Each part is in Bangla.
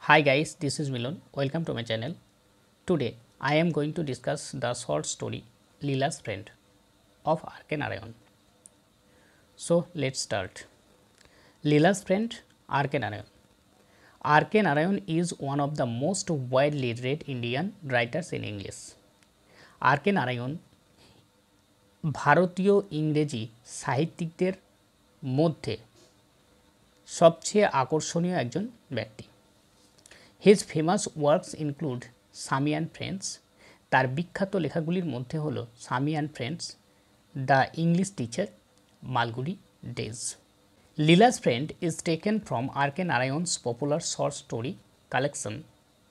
Hi guys, this is Milon. Welcome to my channel. Today I am going to discuss the short story Leela's Friend of R.K. Narayan. So let's start. Leela's Friend R.K. Narayan. R.K. Narayan is one of the most widely read Indian writers in English. R.K. Narayan ভারতীয় ইংরেজি সাহিত্যিকদের মধ্যে সবচেয়ে আকর্ষণীয় একজন ব্যক্তি। His famous works include Sami and Friends. তার বিখ্যাত লেখাগুলির মধ্যে হলো Sami and Friends, The English Teacher, Malgudi Days. Leela's Friend is taken from R.K. Narayan's popular short story collection,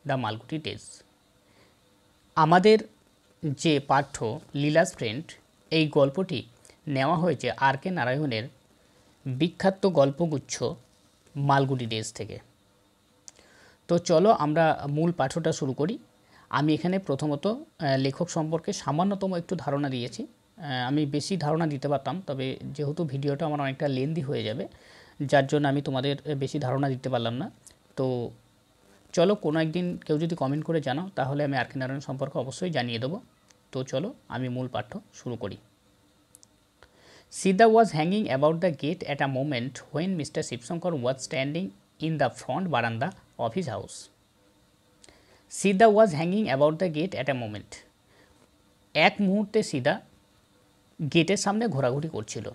The Malgudi Days. আমাদের যে পাঠ্য লীলাস ফ্রেন্ড এই গল্পটি নেওয়া হয়েছে R.K. নারায়ণের বিখ্যাত গল্পগুচ্ছ মালগুডি ডেজ থেকে। তো চলো আমরা মূল পাঠটা শুরু করি। আমি এখানে প্রথমত লেখক সম্পর্কে সামান্যতম একটু ধারণা দিয়েছি। আমি বেশি ধারণা দিতে পারতাম, তবে যেহেতু ভিডিওটা আমার অনেকটা লেন্দি হয়ে যাবে, যার জন্য আমি তোমাদের বেশি ধারণা দিতে পারলাম না। তো চলো কোনো একদিন কেউ যদি কমেন্ট করে জানাও তাহলে আমি R.K. নারায়ণ সম্পর্কে অবশ্যই জানিয়ে দেবো। তো চলো আমি মূল পাঠ্য শুরু করি। Sida was hanging about the gate at a moment when Mr. Shivshankar was standing in the front veranda of his house. Sida was hanging about the gate at a moment. এক মুহূর্তে সিদা গেটের সামনে ঘোরাঘুরি করছিল।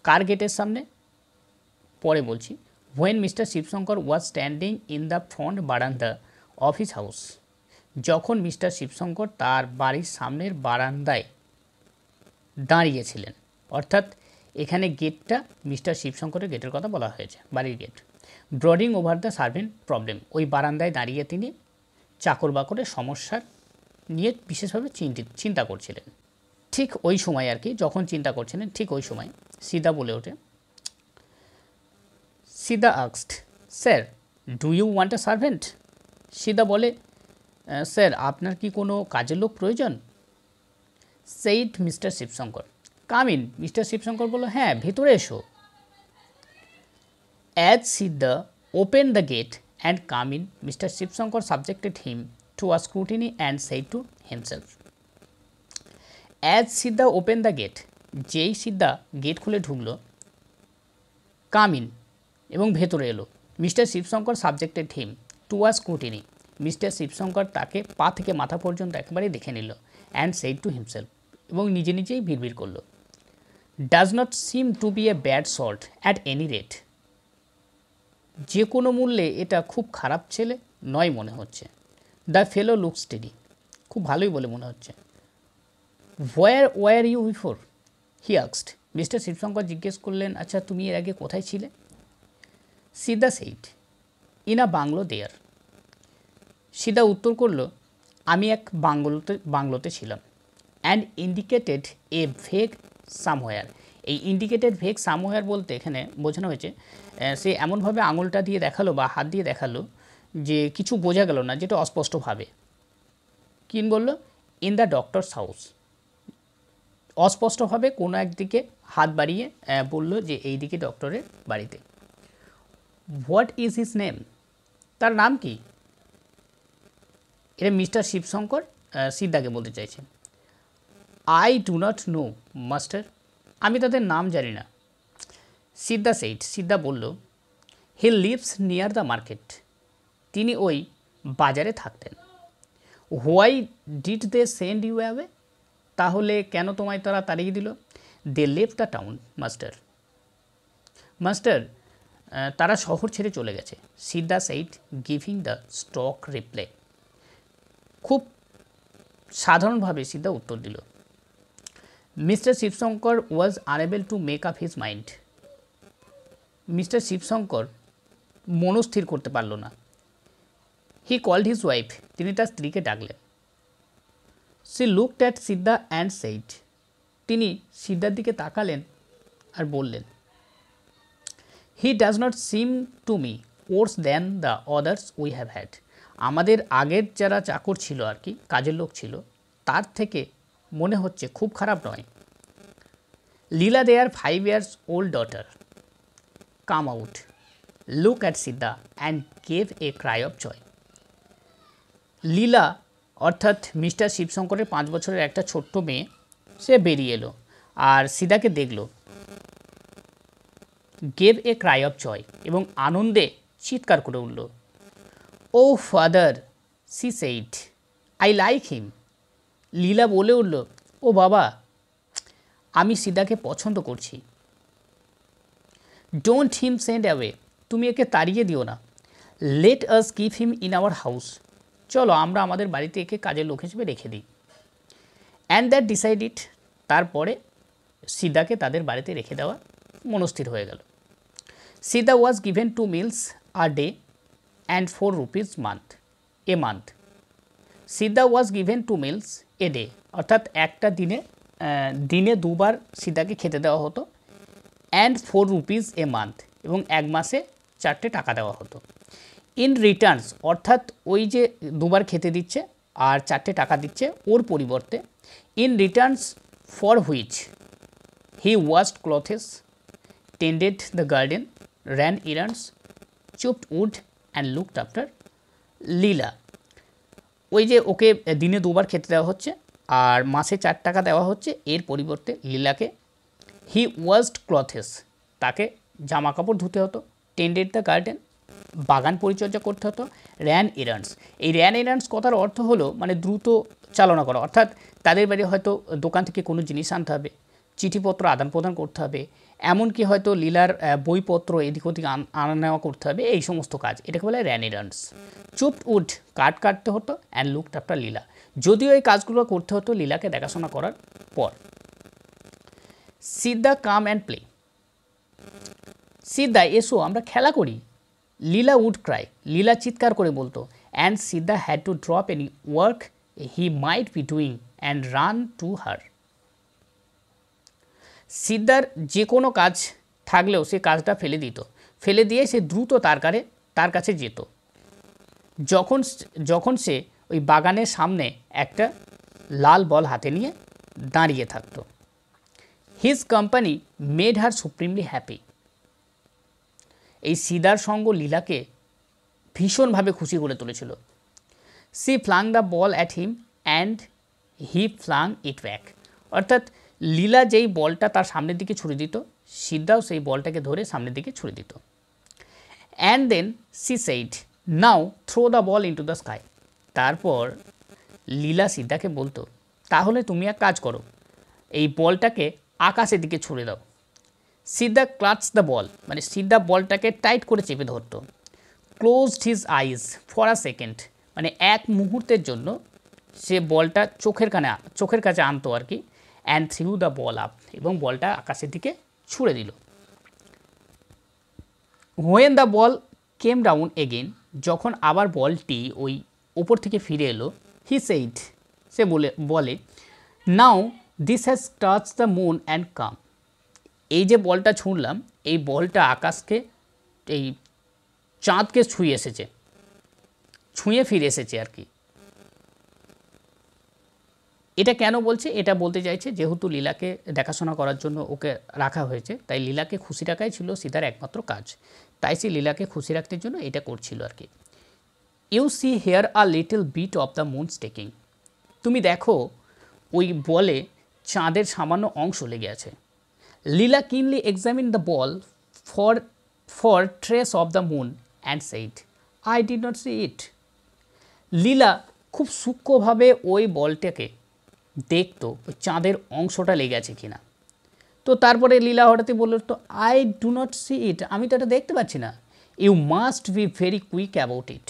কার গেটের সামনে পরে বলছি। when Mr. Shivshankar was standing in the front veranda of his house. যখন মিস্টার শিবশঙ্কর তার বাড়ির সামনের বারান্দায় দাঁড়িয়েছিলেন, অর্থাৎ এখানে গেটটা মিস্টার শিবশঙ্করের গেটের কথা বলা হয়েছে, বাড়ির gate. Brooding over the servant problem, ওই বারান্দায় দাঁড়িয়ে তিনি চাকর বাকরের সমস্যার নিয়ে বিশেষভাবে চিন্তা করছিলেন। ঠিক ওই সময় আর কি, যখন চিন্তা করছিলেন ঠিক ওই সময় সিদা বলে ওঠে, Sidda asked, sir do you want a servant? Sidda বলে, স্যার আপনার কি কোনো কাজের লোক প্রয়োজন? Said mister Shivshankar, come in. Mister Shivshankar বলল, হ্যাঁ ভেতরে এসো। As Sidda open the gate and come in, mister Shivshankar subjected him to a scrutiny and said to himself. As Sidda open the gate, যেই সিদা গেট খুলে ঢুকলো, কাম ইন এবং ভেতরে এলো, mister Shivshankar subjected him to a scrutiny, mister Shivshankar তাকে পা থেকে মাথা পর্যন্ত একেবারেই দেখে নিল, অ্যান্ড সেইড টু হিমসেলফ এবং নিজে নিজেই ভিড় করলো, does not seem to be a bad sort at any rate, যে কোনো মূল্যে এটা খুব খারাপ ছেলে নয় মনে হচ্ছে। দ্য ফেলো লুক স্টেডি, খুব ভালোই বলে মনে হচ্ছে। Were you before he asked, mister Shivshankar জিজ্ঞেস করলেন, আচ্ছা তুমি এর আগে কোথায় ছিলে? Siddha said, in a bungalow there, Siddha উত্তর করল, আমি এক বাংলোতে ছিলাম। And indicated a vague somewhere, এই ইন্ডিকেটেড ভেগ সামহোয়ার বলতে এখানে বোঝানো হয়েছে সে এমনভাবে আঙুলটা দিয়ে দেখালো বা হাত দিয়ে দেখালো যে কিছু বোঝা গেল না, যেটা অস্পষ্টভাবে। কি বললো? ইন দ্য ডক্টরস হাউস, অস্পষ্টভাবে কোনো একদিকে হাত বাড়িয়ে বলল যে এই দিকে ডক্টরের বাড়িতে। হোয়াট ইজ হিজ নেম, তার নাম কি? এটা মিস্টার শিবশঙ্কর সিদ্ধাকে বলতে চাইছেন। I do not know master, আমি তাদের নাম জানি না। সিদ্দা সেইড, সিদ্দা বলল, he lives near the market, তিনি ওই বাজারে থাকতেন। Why did they send you away, তাহলে কেন তোমায় তারা তাড়িয়ে দিল? They left the town master, master তারা শহর ছেড়ে চলে গেছে। Sidda said giving the stock reply, খুব সাধারণভাবে সিদ্দা উত্তর দিল। Mister Shivshankar was unable to make up his mind, mister Shibshankar মনস্থির করতে পারল না। হি কল্ড হিজ ওয়াইফ, তিনি তার স্ত্রীকে ডাকলেন। She looked at Sidda and said, তিনি সিদ্ধার দিকে তাকালেন আর বললেন, he does not seem to me worse than the others we have had, আমাদের আগের যারা চাকর ছিল আর কি, কাজের লোক ছিল, তার থেকে মনে হচ্ছে খুব খারাপ নয়। Leela their 5 years old daughter come out, looked at Siddha and gave a cry of joy. Leela অর্থাৎ মিস্টার শিবশঙ্করের 5 বছরের একটা ছোট্ট মেয়ে সে বেরিয়ে এলো আর সিদাকে দেখলো, gave a cry of joy এবং আনন্দে চিৎকার করে উঠল, oh father she said, I like him. Leela বলে উঠল, ও বাবা, আমি সিদাকে পছন্দ করছি। ডোন্ট হিম সেন্ড অ্যাওয়ে, তুমি একে তাড়িয়ে দিও না। Let us keep him in our house, চলো আমরা আমাদের বাড়িতে একে কাজের লোক হিসেবে রেখে দিই। অ্যান্ড দ্যাট ডিসাইড ইট, তারপরে সিদাকে তাদের বাড়িতে রেখে দেওয়া মনস্থির হয়ে গেল। Sidda was given 2 meals a day and 4 rupees a month. Sidda was given 2 meals a day, অর্থাৎ একটা দিনে 2 বার সিদাকে খেতে দেওয়া হতো, অ্যান্ড 4 rupees a month, এবং 1 মাসে 4টে টাকা দেওয়া হতো। ইন রিটার্নস, অর্থাৎ ওই যে 2 বার খেতে দিচ্ছে আর 4টে টাকা দিচ্ছে ওর পরিবর্তে, in returns for which he washed clothes, tended the garden, ran errands, chopped wood and looked after Leela. ওই যে ওকে দিনে 2 বার খেতে দেওয়া হচ্ছে আর মাসে 4 টাকা দেওয়া হচ্ছে, এর পরিবর্তে লীলাকে হি ওয়াশড ক্লথেস, তাকে জামা কাপড় ধুতে হতো, টেন্ডেড দ্য গার্ডেন, বাগান পরিচর্যা করতে হতো, র্যান এরান্ডস। এই র্যান এরান্ডস কথার অর্থ হলো মানে দ্রুত চালনা করা, অর্থাৎ তাদের বাড়ি হয়তো দোকান থেকে কোনো জিনিস আনতে হবে, চিঠিপত্র আদান প্রদান করতে হবে, এমনকি হয়তো লীলার বইপত্র এদিক ওদিক আনা নেওয়া করতে হবে, এই সমস্ত কাজ, এটাকে বলে র্যান এরান্ডস। চুপড উড, কাঠ কাটতে হতো, অ্যান্ড লুকড আফটার লীলা, যদিও এই কাজগুলো করতে হতো লীলাকে দেখাশোনা করার পর। সিদা কাম অ্যান্ড প্লে, সিদা এসো আমরা খেলা করি। লীলা উড ক্রাই, লীলা চিৎকার করে বলতো, and Sidda had to drop any work he might be doing and run to her. সিদ্ধার যে কোনো কাজ থাকলেও সে কাজটা ফেলে দিত, ফেলে দিয়ে সে দ্রুত তার কাছে যেত, যখন সে ওই বাগানের সামনে একটা লাল বল হাতে নিয়ে দাঁড়িয়ে থাকত। His company made her supremely happy, এই সিদার সঙ্গ লীলাকে ভীষণভাবে খুশি করে তুলেছিল। She flung the ball at him and he flung it back, অর্থাৎ লীলা যেই বলটা তার সামনের দিকে ছুড়ে দিত, সিদ্ধাও সেই বলটাকে ধরে সামনের দিকে ছুড়ে দিত। And then she said, now throw the ball into the sky, তারপর লীলা সিদ্ধাকে বলতো, তাহলে তুমি এক কাজ করো, এই বলটাকে আকাশের দিকে ছুড়ে দাও। সিদ্ধা ক্লাচ দ্য বল, মানে সিদ্ধা বলটাকে টাইট করে চেপে ধরতো। Closed his eyes for a second, মানে এক মুহূর্তের জন্য সে বলটা চোখের কাছে আনতো আর কি, and threw the ball up, এবং বলটা আকাশের দিকে ছুড়ে দিল। When the ball came down again, যখন আবার বলটি ওই ওপর থেকে ফিরে এলো, হি সেইড, সে বলে now this has touch the moon and come, এই যে বলটা ছুঁড়লাম এই বলটা আকাশকে এই চাঁদকে ছুঁয়ে ফিরে এসেছে আর কি। এটা কেন বলছে? এটা বলতে চাইছে যেহেতু লীলাকে দেখাশোনা করার জন্য ওকে রাখা হয়েছে, তাই লীলাকে খুশি রাখাই ছিল সিদার একমাত্র কাজ, তাই সে লীলাকে খুশি রাখতে জন্য এটা করছিল আর কি। You see here a little bit of the moon sticking, তুমি দেখো ওই বলে চাঁদের সামান্য অংশ লেগে আছে। Leela keenly examine the ball for trace of the moon and said, I did not see it. Leela খুব সূক্ষ্মভাবে ওই বলটাকে দেখতো ওই চাঁদের অংশটা লেগে আছে কিনা। তো তারপরে লীলা হঠাৎই বলল, তো I do not see it, আমি তো এটা দেখতে পাচ্ছি না। You must be very quick about it,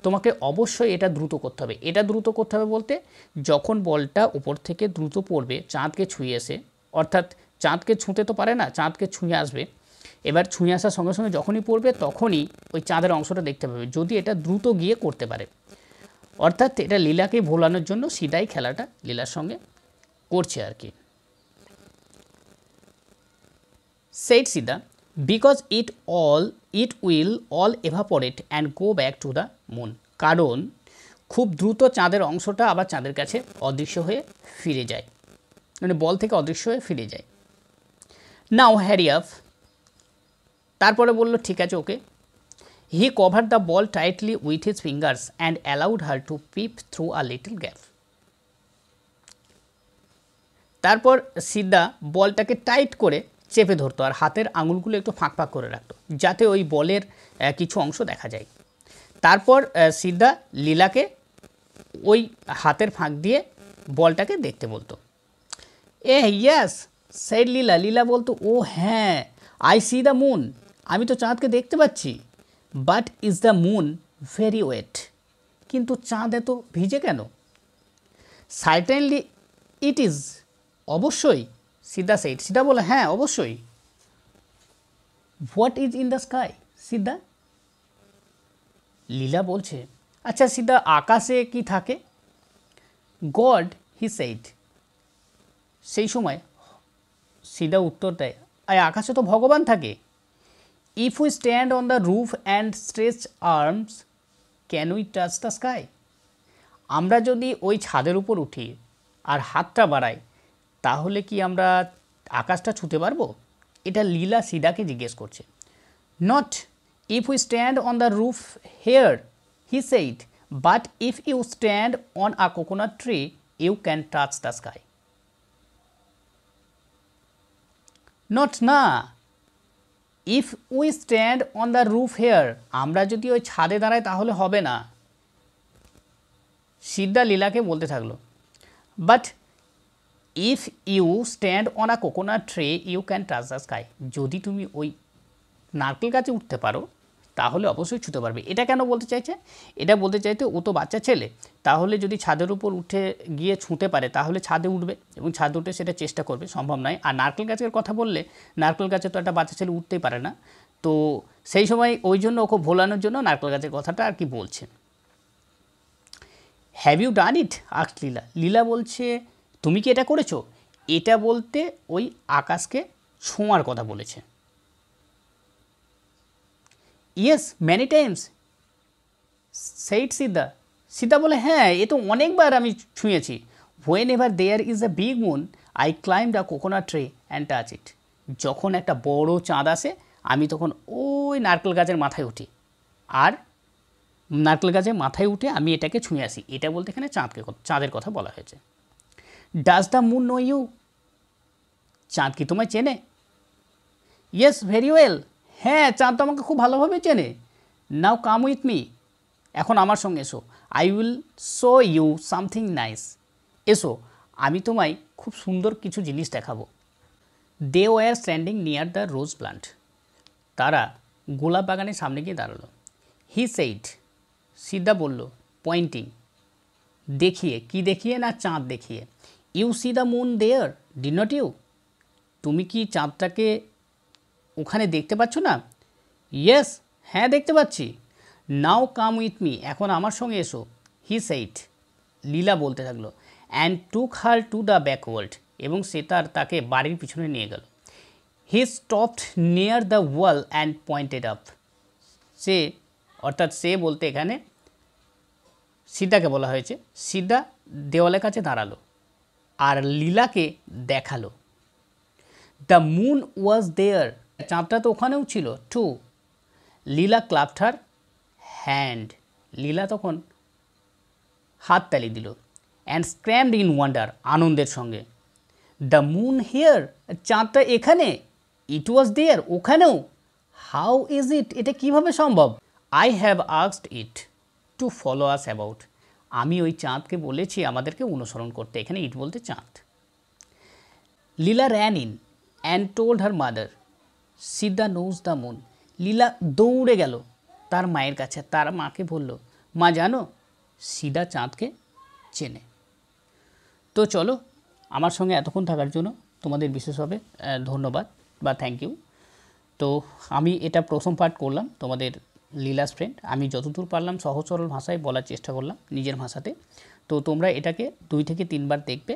তোমাকে অবশ্যই এটা দ্রুত করতে হবে। এটা দ্রুত করতে হবে বলতে, যখন বলটা উপর থেকে দ্রুত পড়বে চাঁদকে ছুঁয়ে এসে, অর্থাৎ চাঁদকে ছুঁতে তো পারে না, চাঁদকে ছুঁয়ে আসবে, এবার ছুঁয়ে আসার সঙ্গে সঙ্গে যখনই পড়বে তখনই ওই চাঁদের অংশটা দেখতে পাবে, যদি এটা দ্রুত গিয়ে করতে পারে। অর্থাৎ এটা লীলাকে ভোলানোর জন্য সিদাই খেলাটা লীলার সঙ্গে করছে আর কি। Said Sidda, because it will all evaporate and go back to the moon, কারণ খুব দ্রুত চাঁদের অংশটা আবার চাঁদের কাছে অদৃশ্য হয়ে ফিরে যায়, মানে বল থেকে অদৃশ্য হয়ে ফিরে যায়। নাও হ্যারি আপ, তারপরে বলল ঠিক আছে okay, he cover the ball tightly with his fingers and allowed her to peep through a little gap. তারপর সিদ্ধা বলটাকে টাইট করে চেপে ধরতো আর হাতের আঙুলগুলো একটু ফাঁক ফাঁক করে রাখতো যাতে ওই বলের কিছু অংশ দেখা যায়। তারপর সিদ্ধা লীলাকে ওই হাতের ফাঁক দিয়ে বলটাকে দেখতে বলতো। ইয়াস সেড লীলা। লীলা বলতো, ও হ্যাঁ, আই সি দ্য মুন, আমি তো চাঁদকে দেখতে পাচ্ছি। But is the moon very wet, কিন্তু চাঁদ এত ভিজে কেন? সার্টেনলি ইট ইজ, অবশ্যই। সিদ্ধা সেড। সিদ্ধা বলে, হ্যাঁ অবশ্যই। What is in the sky Sidda? Leela বলছে, আচ্ছা সিদ্ধা, আকাশে কি থাকে? God he said. সেই সময় সিদ্ধা উত্তর দেয়, আকাশে তো ভগবান থাকে। If we stand on the roof and stretch arms can we touch the sky? আমরা যদি ওই ছাদের উপর উঠি আর হাতটা বাড়াই তাহলে কি আমরা আকাশটা ছুঁতে পারবো? এটা লীলা সিদ্ধাকে জিজ্ঞেস করছে। Not if we stand on the roof here he said, but if you stand on a coconut tree you can touch the sky. Not না, if we stand on the roof here, আমরা যদি ওই ছাদে দাঁড়াই তাহলে হবে না। সিদ্ধা লীলাকে বলতে থাকলো, but if you stand on a coconut tree you can touch the sky, যদি তুমি ওই নারকেল গাছে উঠতে পারো তাহলে অবশ্যই ছুঁতে পারবে। এটা কেন বলতে চাইছে? এটা বলতে চাইতে ও তো বাচ্চা ছেলে, তাহলে যদি ছাদের উপর উঠে গিয়ে ছুঁতে পারে তাহলে ছাদে উঠবে এবং ছাদে উঠে সেটা চেষ্টা করবে, সম্ভব নয়। আর নারকেল গাছের কথা বললে নারকেল গাছে তো একটা বাচ্চা ছেলে উঠতেই পারে না, তো সেই সময় ওই জন্য ওকে ভোলানোর জন্য নারকেল গাছের কথাটা আর কি বলছে। Have you done it asked Leela. Leela বলছে, তুমি কি এটা করেছো? এটা বলতে ওই আকাশকে ছোঁয়ার কথা বলেছে। Yes many times said Sidda. Sidda বলে, হ্যাঁ এ তো অনেকবার আমি ছুঁয়েছি। Whenever there is a big moon I climb a coconut tree and touch it. যখন একটা বড় চাঁদ আসে আমি তখন ওই নারকেল গাছের মাথায় উঠি আর নারকেল গাছের মাথায় উঠে আমি এটাকে ছুঁয়ে আসি। এটা বলতে এখানে চাঁদের কথা বলা হয়েছে। Does the moon know you? চাঁদ কি তোমায় চেনে? Yes very well. হ্যাঁ চাঁদ তো আমাকে খুব ভালোভাবে চেনে। নাও কাম উইথ মি, এখন আমার সঙ্গে এসো। I will show you something nice. এসো, আমি তোমায় খুব সুন্দর কিছু জিনিস দেখাবো। They were standing near the rose plant. তারা গোলাপ বাগানের সামনে গিয়ে দাঁড়ালো। He said. সিদ্ধা বলল, পয়েন্টিং, দেখিয়ে। কি দেখিয়ে? না চাঁদ দেখিয়ে। You see the moon there did not you? তুমি কি চাঁদটাকে ওখানে দেখতে পাচ্ছ না? ইয়েস, হ্যাঁ দেখতে পাচ্ছি। নাও কাম উইথ মি, এখন আমার সঙ্গে এসো। He said. লীলা বলতে থাকলো, and took her to the backward, এবং সে তাকে বাড়ির পিছনে নিয়ে গেল। He stopped near the wall and pointed up. সে, অর্থাৎ সে বলতে এখানে সিদ্ধাকে বলা হয়েছে। সিদ্ধা দেওয়ালের কাছে দাঁড়ালো আর লীলাকে দেখালো। দ্য মুন ওয়াজ দেয়ার, চাঁদটা তো ওখানেও ছিল। টু লীলা ক্লাবড হার হ্যান্ড, লীলা তখন হাততালি দিল। অ্যান্ড স্ক্র্যামড ইন ওয়ান্ডার, আনন্দের সঙ্গে। দ্য মুন হিয়ার, চাঁদটা এখানে। ইট ওয়াজ দেয়ার, ওখানেও। হাউ ইজ ইট, এটা কীভাবে সম্ভব? I have asked it to follow us about, আমি ওই চাঁদকে বলেছি আমাদেরকে অনুসরণ করতে। এখানে ইট বলতে চাঁদ। Leela ran in and told her mother Sidda knows the moon. Leela দৌড়ে গেল তার মায়ের কাছে, তার মাকে বলল, মা জানো সিদ্ধা চাঁদকে চেনে। তো চলো, আমার সঙ্গে এতক্ষণ থাকার জন্য তোমাদের বিশেষভাবে ধন্যবাদ বা থ্যাংক ইউ। তো আমি এটা প্রথম পার্ট করলাম তোমাদের লীলাস ফ্রেন্ড। আমি যতদূর পারলাম সহজ সরল ভাষায় বলার চেষ্টা করলাম নিজের ভাষাতে। তো তোমরা এটাকে 2 থেকে 3 বার দেখবে।